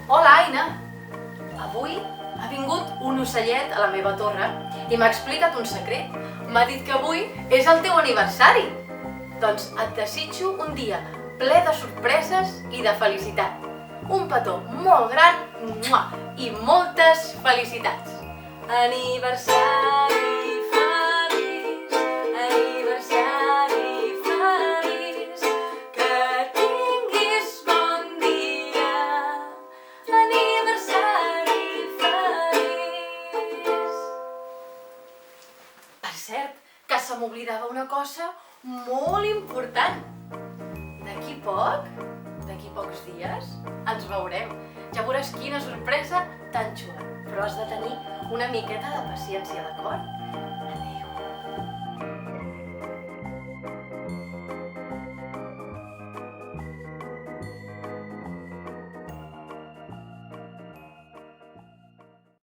Hola, Aina! Avui ha vingut un ocellet a la meva torre i m'ha explicat un secret. M'ha dit que avui és el teu aniversari. Doncs et desitjo un dia ple de sorpreses i de felicitat. Un petó molt gran i moltes felicitats. Aniversari feliç, aniversari feliç, que tinguis bon dia, aniversari feliç. Per cert, que se m'oblidava una cosa molt important. D'aquí pocs dies, ens veurem. Ja veuràs quina sorpresa tan xula. Però has de tenir una miqueta de paciència, d'acord?